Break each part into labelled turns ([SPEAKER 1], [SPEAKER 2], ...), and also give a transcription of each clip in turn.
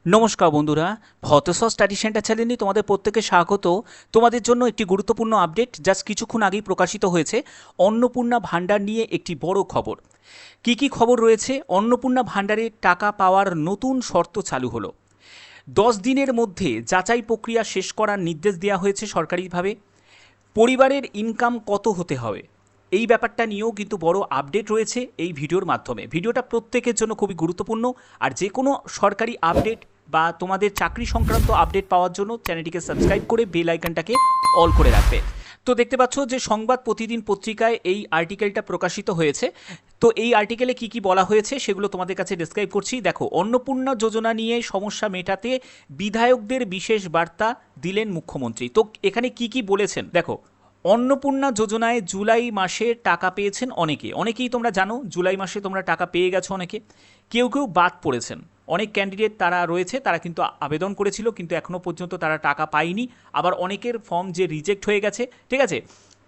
[SPEAKER 1] নমস্কার বন্ধুরা, ভতেশ্বর study centre চ্যানেলে তোমাদের প্রত্যেকে স্বাগত। তোমাদের জন্য একটি গুরুত্বপূর্ণ আপডেট জাস্ট কিছুক্ষণ আগেই প্রকাশিত হয়েছে। অন্নপূর্ণা ভাণ্ডার নিয়ে একটি বড় খবর। কি খবর রয়েছে? অন্নপূর্ণা ভাণ্ডারে টাকা পাওয়ার নতুন শর্ত চালু হলো। 10 দিনের মধ্যে যাচাই প্রক্রিয়া শেষ করার নির্দেশ দেওয়া হয়েছে সরকারিভাবে। পরিবারের ইনকাম কত হতে হবে এই ব্যাপারটা নিয়েও কিন্তু বড় আপডেট রয়েছে এই ভিডিওর মাধ্যমে। ভিডিওটা প্রত্যেকের জন্য খুবই গুরুত্বপূর্ণ। আর যে কোনো সরকারি আপডেট বা তোমাদের চাকরি সংক্রান্ত আপডেট পাওয়ার জন্য চ্যানেলটিকে সাবস্ক্রাইব করে বেল আইকনটাকে অল করে রাখবে। তো দেখতে পাচ্ছ যে সংবাদ প্রতিদিন পত্রিকায় এই আর্টিকেলটা প্রকাশিত হয়েছে। তো এই আর্টিকেলে কি বলা হয়েছে সেগুলো তোমাদের কাছে ডেসক্রাইব করছি। দেখো, অন্নপূর্ণা যোজনা নিয়ে সমস্যা মেটাতে বিধায়কদের বিশেষ বার্তা দিলেন মুখ্যমন্ত্রী। তো এখানে কি বলেছেন দেখো। অন্নপূর্ণা যোজনায় জুলাই মাসে টাকা পেয়েছেন অনেকেই তোমরা জানো জুলাই মাসে তোমরা টাকা পেয়ে গেছো অনেকে। কেউ বাদ পড়েছেন। অনেক ক্যান্ডিডেট তারা রয়েছে, তারা কিন্তু আবেদন করেছিল কিন্তু এখনও পর্যন্ত তারা টাকা পায়নি। আবার অনেকের ফর্ম যে রিজেক্ট হয়ে গেছে, ঠিক আছে।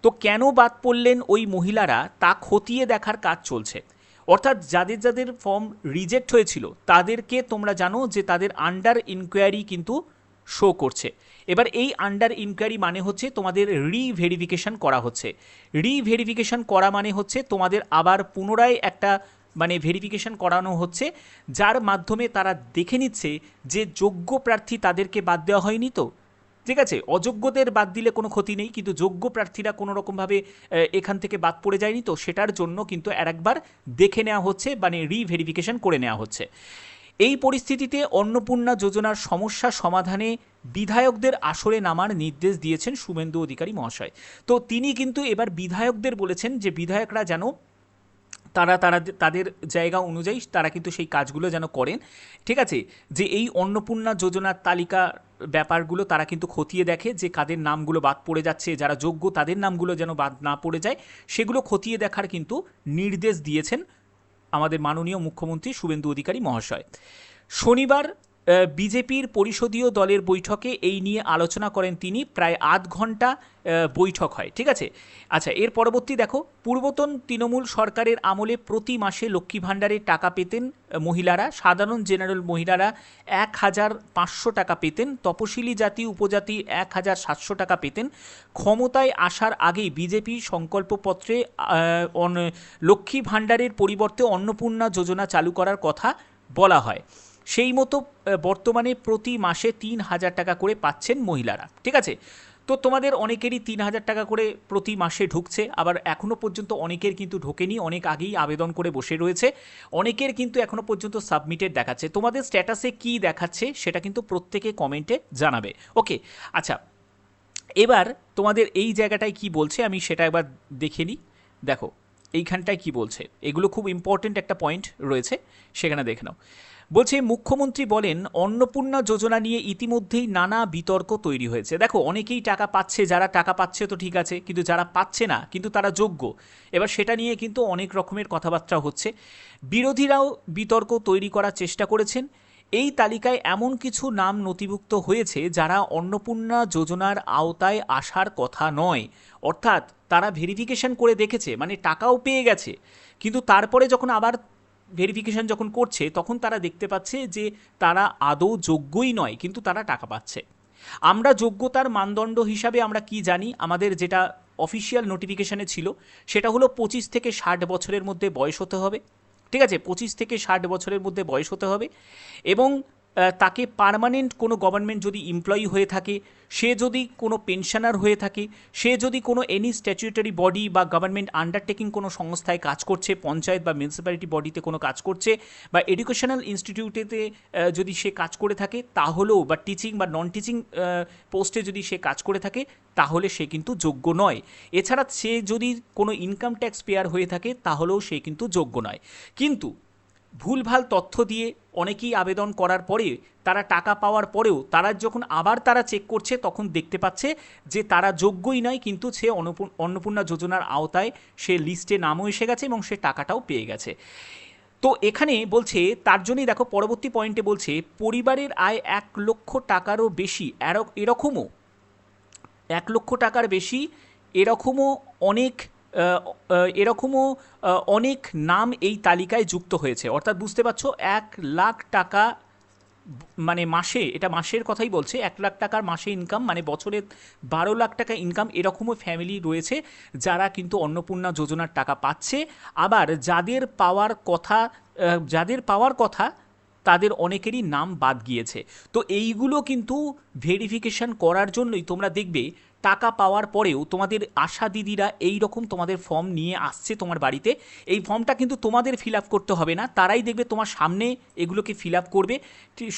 [SPEAKER 1] তো কেন বাদ পড়লেন ওই মহিলারা তা খতিয়ে দেখার কাজ চলছে। অর্থাৎ যাদের যাদের ফর্ম রিজেক্ট হয়েছিল তাদেরকে তোমরা জানো যে তাদের আন্ডার ইনকোয়ারি কিন্তু শো করছে। এবার এই আন্ডার ইনকোয়ারি মানে হচ্ছে তোমাদের রিভেরিফিকেশন করা হচ্ছে। রিভেরিফিকেশন করা মানে হচ্ছে তোমাদের আবার পুনরায় একটা মানে ভেরিফিকেশন করানো হচ্ছে, যার মাধ্যমে তারা দেখে নিচ্ছে যে যোগ্য প্রার্থী তাদেরকে বাদ দেওয়া হয়নি তো। ঠিক আছে, অযোগ্যদের বাদ দিলে কোনো ক্ষতি নেই, কিন্তু যোগ্য প্রার্থীরা কোনো রকমভাবে এখান থেকে বাদ পড়ে যায়নি তো, সেটার জন্য কিন্তু আরেকবার দেখে নেওয়া হচ্ছে, মানে রিভেরিফিকেশন করে নেওয়া হচ্ছে। এই পরিস্থিতিতে অন্নপূর্ণা যোজনার সমস্যা সমাধানে বিধায়কদের আসরে নামার নির্দেশ দিয়েছেন শুভেন্দু অধিকারী মহাশয়। তো তিনি কিন্তু এবার বিধায়কদের বলেছেন যে বিধায়করা যেন তারা তারা তাদের জায়গা অনুযায়ী তারা কিন্তু সেই কাজগুলো যেন করেন। ঠিক আছে, যে এই অন্নপূর্ণা যোজনার তালিকা ব্যাপারগুলো তারা কিন্তু খতিয়ে দেখে যে কাদের নামগুলো বাদ পড়ে যাচ্ছে, যারা যোগ্য তাদের নামগুলো যেন বাদ না পড়ে যায়, সেগুলো খতিয়ে দেখার কিন্তু নির্দেশ দিয়েছেন আমাদের মাননীয় মুখ্যমন্ত্রী শুভেন্দু অধিকারী মহাশয়। শনিবার বিজেপির পরিষদীয় দলের বৈঠকে এই নিয়ে আলোচনা করেন তিনি। প্রায় আধ ঘন্টা বৈঠক হয়, ঠিক আছে। আচ্ছা, এর পরবর্তী দেখো, পূর্বতন তৃণমূল সরকারের আমলে প্রতি মাসে লক্ষ্মী ভাণ্ডারের টাকা পেতেন মহিলারা। সাধারণ জেনারেল মহিলারা 1,500 টাকা পেতেন, তপশিলি জাতি উপজাতি 1,700 টাকা পেতেন। ক্ষমতায় আসার আগেই বিজেপি সংকল্পপত্রে লক্ষ্মী ভাণ্ডারের পরিবর্তে অন্নপূর্ণা যোজনা চালু করার কথা বলা হয়। সেই মতো বর্তমানে প্রতি মাসে 3,000 টাকা করে পাচ্ছেন মহিলারা, ঠিক আছে। তো তোমাদের অনেকেরই 3,000 টাকা করে প্রতি মাসে ঢুকছে, আবার এখনও পর্যন্ত অনেকের কিন্তু ঢোকেনি, অনেক আগেই আবেদন করে বসে রয়েছে। অনেকের কিন্তু এখনও পর্যন্ত সাবমিটেড দেখাচ্ছে। তোমাদের স্ট্যাটাসে কি দেখাচ্ছে সেটা কিন্তু প্রত্যেকে কমেন্টে জানাবে। ওকে, আচ্ছা, এবার তোমাদের এই জায়গাটায় কি বলছে আমি সেটা একবার দেখে নিই। দেখো এইখানটায় কি বলছে, এগুলো খুব ইম্পর্টেন্ট একটা পয়েন্ট রয়েছে, সেখানে দেখে নাও। বলছে মুখ্যমন্ত্রী বলেন অন্নপূর্ণা যোজনা নিয়ে ইতিমধ্যেই নানা বিতর্ক তৈরি হয়েছে। দেখো, অনেকেই টাকা পাচ্ছে, যারা টাকা পাচ্ছে তো ঠিক আছে, কিন্তু যারা পাচ্ছে না কিন্তু তারা যোগ্য, এবার সেটা নিয়ে কিন্তু অনেক রকমের কথাবার্তা হচ্ছে। বিরোধীরাও বিতর্ক তৈরি করার চেষ্টা করেছেন। এই তালিকায় এমন কিছু নাম নথিভুক্ত হয়েছে যারা অন্নপূর্ণা যোজনার আওতায় আসার কথা নয়। অর্থাৎ তারা ভেরিফিকেশন করে দেখেছে, মানে টাকাও পেয়ে গেছে, কিন্তু তারপরে যখন আবার ভেরিফিকেশন যখন করছে তখন তারা দেখতে পাচ্ছে যে তারা আদৌ যোগ্যই নয়, কিন্তু তারা টাকা পাচ্ছে। আমরা যোগ্যতার মানদণ্ড হিসাবে আমরা কি জানি, আমাদের যেটা অফিসিয়াল নোটিফিকেশনে ছিল সেটা হলো 25 থেকে 60 বছরের মধ্যে বয়স হতে হবে। ঠিক আছে, 25 থেকে 60 বছরের মধ্যে বয়স হতে হবে। এবং তাকে পার্মানেন্ট কোনো গভর্নমেন্ট যদি এমপ্লয়ি হয়ে থাকে, সে যদি কোনো পেনশনার হয়ে থাকে, সে যদি কোনো এনি স্ট্যাচুটরি বডি বা গভর্নমেন্ট আন্ডারটেকিং কোনো সংস্থায় কাজ করছে, পঞ্চায়েত বা মিউনিসিপ্যালিটি বডিতে কোনো কাজ করছে, বা এডুকেশনাল ইনস্টিটিউটেতে যদি সে কাজ করে থাকে তাহলেও, বা টিচিং বা নন টিচিং পোস্টে যদি সে কাজ করে থাকে তাহলে সে কিন্তু যোগ্য নয়। এছাড়া সে যদি কোনো ইনকাম ট্যাক্স পেয়ার হয়ে থাকে তাহলেও সে কিন্তু যোগ্য নয়। কিন্তু ভুলভাল তথ্য দিয়ে অনেকেই আবেদন করার পরে, তারা টাকা পাওয়ার পরেও তারা যখন আবার তারা চেক করছে তখন দেখতে পাচ্ছে যে তারা যোগ্যই নয়, কিন্তু সে অন্নপূর্ণা যোজনার আওতায় সে লিস্টে নামও এসে গেছে এবং সে টাকাটাও পেয়ে গেছে। তো এখানে বলছে, তার জন্যই দেখো পরবর্তী পয়েন্টে বলছে পরিবারের আয় 1,00,000 টাকারও বেশি, এরকমও 1,00,000 টাকার বেশি, এরকমও অনেক এরকমও অনেক নাম এই তালিকায় যুক্ত হয়েছে। অর্থাৎ বুঝতে পারছো, 1,00,000 টাকা মানে মাসে, এটা মাসের কথাই বলছে, 1 লাখ টাকার মাসে ইনকাম, মানে বছরে 12 লাখ টাকা ইনকাম, এরকমও ফ্যামিলি রয়েছে যারা কিন্তু অন্নপূর্ণা যোজনার টাকা পাচ্ছে। আবার যাদের পাওয়ার কথা তাদের অনেকেরই নাম বাদ গিয়েছে। তো এইগুলো কিন্তু ভেরিফিকেশন করার জন্যই তোমরা দেখবে টাকা পাওয়ার পরেও তোমাদের আশা দিদিরা এই রকম তোমাদের ফর্ম নিয়ে আসছে তোমার বাড়িতে। এই ফর্মটা কিন্তু তোমাদের ফিল আপ করতে হবে না, তারাই দেখবে তোমার সামনে এগুলোকে ফিল আপ করবে।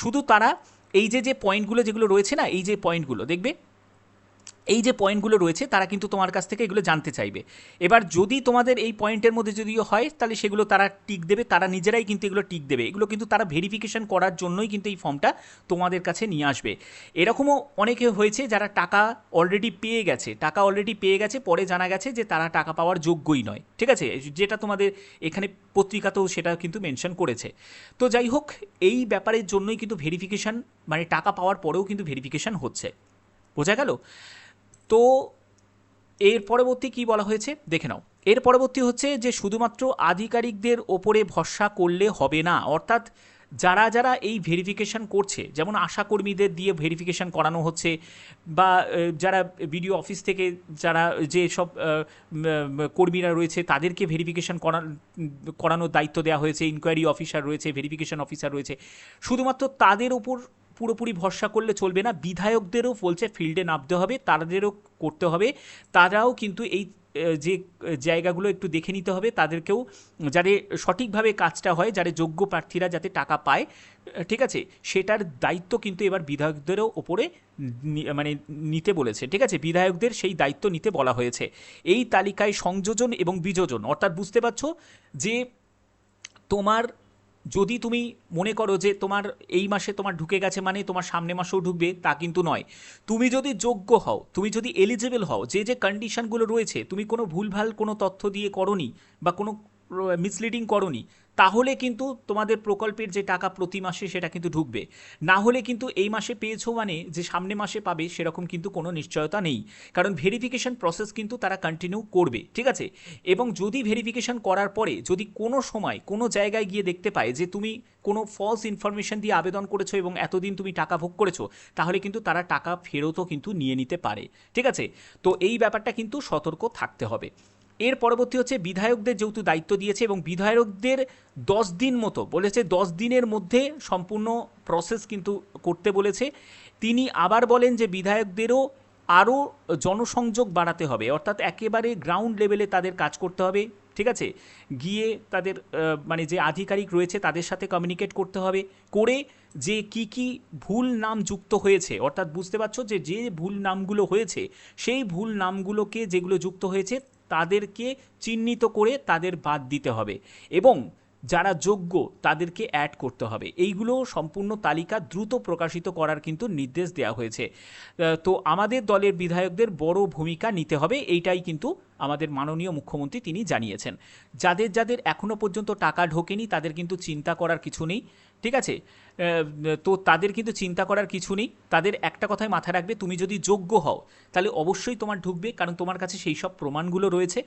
[SPEAKER 1] শুধু তারা এই যে পয়েন্টগুলো যেগুলো রয়েছে না, এই যে পয়েন্টগুলো দেখবে, এই যে পয়েন্টগুলো রয়েছে তারা কিন্তু তোমার কাছ থেকে এগুলো জানতে চাইবে। এবার যদি তোমাদের এই পয়েন্টের মধ্যে যদিও হয় তাহলে সেগুলো তারা টিক দেবে, তারা নিজেরাই কিন্তু এগুলো টিক দেবে। এগুলো কিন্তু তারা ভেরিফিকেশন করার জন্যই কিন্তু এই ফর্মটা তোমাদের কাছে নিয়ে আসবে। এরকমও অনেকে হয়েছে যারা টাকা অলরেডি পেয়ে গেছে, পরে জানা গেছে যে তারা টাকা পাওয়ার যোগ্যই নয়। ঠিক আছে, যেটা তোমাদের এখানে পত্রিকাতেও সেটা কিন্তু মেনশন করেছে। তো যাই হোক, এই ব্যাপারের জন্যই কিন্তু ভেরিফিকেশান, মানে টাকা পাওয়ার পরেও কিন্তু ভেরিফিকেশান হচ্ছে। বোঝা গেল? তো এর পরবর্তী কি বলা হয়েছে দেখে নাও। এর পরবর্তী হচ্ছে যে শুধুমাত্র আধিকারিকদের ওপরে ভরসা করলে হবে না, অর্থাৎ যারা যারা এই ভেরিফিকেশন করছে, যেমন আশাকর্মীদের দিয়ে ভেরিফিকেশন করানো হচ্ছে, বা যারা বিডিও অফিস থেকে যারা যে সব কর্মীরা রয়েছে তাদেরকে ভেরিফিকেশন করানোর দায়িত্ব দেওয়া হয়েছে, ইনকোয়ারি অফিসার রয়েছে, ভেরিফিকেশন অফিসার রয়েছে, শুধুমাত্র তাদের ওপর পুরোপুরি ভরসা করলে চলবে না। বিধায়কদেরও বলছে ফিল্ডে নামতে হবে, তাদেরও করতে হবে। তারাও কিন্তু এই যে জায়গাগুলো একটু দেখে নিতে হবে, তাদেরকেও যাতে সঠিকভাবে কাজটা হয়, যাতে যোগ্য প্রার্থীরা যাতে টাকা পায়, ঠিক আছে, সেটার দায়িত্ব কিন্তু এবার বিধায়কদেরও ওপরে মানে নিতে বলেছে। ঠিক আছে, বিধায়কদের সেই দায়িত্ব নিতে বলা হয়েছে। এই তালিকায় সংযোজন এবং বিযোজন, অর্থাৎ বুঝতে পারছো যে তোমার যদি তুমি মনে করো যে তোমার এই মাসে তোমার ঢুকে গেছে মানে তোমার সামনে মাসেও ঢুকবে, তা কিন্তু নয়। তুমি যদি যোগ্য হও, তুমি যদি এলিজিবল হও, যে যে কন্ডিশনগুলো রয়েছে, তুমি কোনো ভুলভাল কোনো তথ্য দিয়ে করনি বা কোনো মিসলিডিং করনি, তাহলে কিন্তু তোমাদের প্রকল্পের যে টাকা প্রতি মাসে সেটা কিন্তু ঢুকবে। না হলে কিন্তু এই মাসে পেয়েছো মানে যে সামনে মাসে পাবে সেরকম কিন্তু কোনো নিশ্চয়তা নেই, কারণ ভেরিফিকেশন প্রসেস কিন্তু তারা কন্টিনিউ করবে। ঠিক আছে, এবং যদি ভেরিফিকেশন করার পরে যদি কোনো সময় কোনো জায়গায় গিয়ে দেখতে পায় যে তুমি কোনো ফলস ইনফরমেশন দিয়ে আবেদন করেছো এবং এতদিন তুমি টাকা ভোগ করেছো, তাহলে কিন্তু তারা টাকা ফেরতও কিন্তু নিয়ে নিতে পারে। ঠিক আছে, তো এই ব্যাপারটা কিন্তু সতর্ক থাকতে হবে। এর পরবর্তী হচ্ছে বিধায়কদের যেহেতু দায়িত্ব দিয়েছে এবং বিধায়কদের 10 দিন মতো বলেছে, 10 দিনের মধ্যে সম্পূর্ণ প্রসেস কিন্তু করতে বলেছে। তিনি আবার বলেন যে বিধায়কদেরও আরও জনসংযোগ বাড়াতে হবে, অর্থাৎ একেবারে গ্রাউন্ড লেভেলে তাদের কাজ করতে হবে। ঠিক আছে, গিয়ে তাদের মানে যে আধিকারিক রয়েছে তাদের সাথে কমিউনিকেট করতে হবে, করে যে কি ভুল নাম যুক্ত হয়েছে, অর্থাৎ বুঝতে পারছো যে যে ভুল নামগুলো হয়েছে সেই ভুল নামগুলোকে যেগুলো যুক্ত হয়েছে তাদেরকে চিহ্নিত করে তাদের বাদ দিতে হবে এবং যারা যোগ্য তাদেরকে অ্যাড করতে হবে। এইগুলো সম্পূর্ণ তালিকা দ্রুত প্রকাশিত করার কিন্তু নির্দেশ দেওয়া হয়েছে। তো আমাদের দলের বিধায়কদের বড় ভূমিকা নিতে হবে, এইটাই কিন্তু আমাদের মাননীয় মুখ্যমন্ত্রী তিনি জানিয়েছেন। যাদের যাদের এখনও পর্যন্ত টাকা ঢোকেনি তাদের কিন্তু চিন্তা করার কিছু নেই। ঠিক আছে, তো তাদের কিন্তু চিন্তা করার কিছু নেই। তাদের একটা কথাই মাথায় রাখবে, তুমি যদি যোগ্য হও তাহলে অবশ্যই তোমার ঢুকবে, কারণ তোমার কাছে সেই সব প্রমাণগুলো রয়েছে।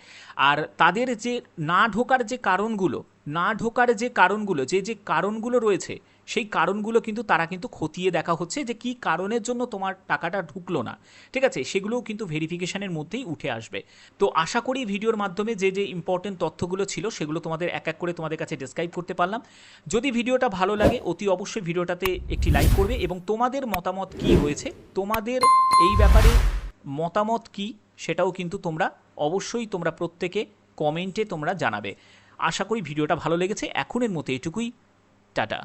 [SPEAKER 1] আর তাদের যে না ঢোকার যে কারণগুলো যে কারণগুলো রয়েছে সেই কারণগুলো কিন্তু তারা কিন্তু খতিয়ে দেখা হচ্ছে যে কী কারণের জন্য তোমার টাকাটা ঢুকলো না। ঠিক আছে, সেগুলোও কিন্তু ভেরিফিকেশনের মধ্যেই উঠে আসবে। তো আশা করি ভিডিওর মাধ্যমে যে যে ইম্পর্টেন্ট তথ্যগুলো ছিল সেগুলো তোমাদের এক এক করে তোমাদের কাছে ডেসক্রাইব করতে পারলাম। যদি ভিডিওটা ভালো লাগে অতি অবশ্যই ভিডিওটাতে একটি লাইক করবে এবং তোমাদের মতামত কী হয়েছে, তোমাদের এই ব্যাপারে মতামত কী সেটাও কিন্তু তোমরা অবশ্যই তোমরা প্রত্যেকে কমেন্টে তোমরা জানাবে। আশা করি ভিডিওটা ভালো লেগেছে। এখনের মতো এটুকুই, টাটা।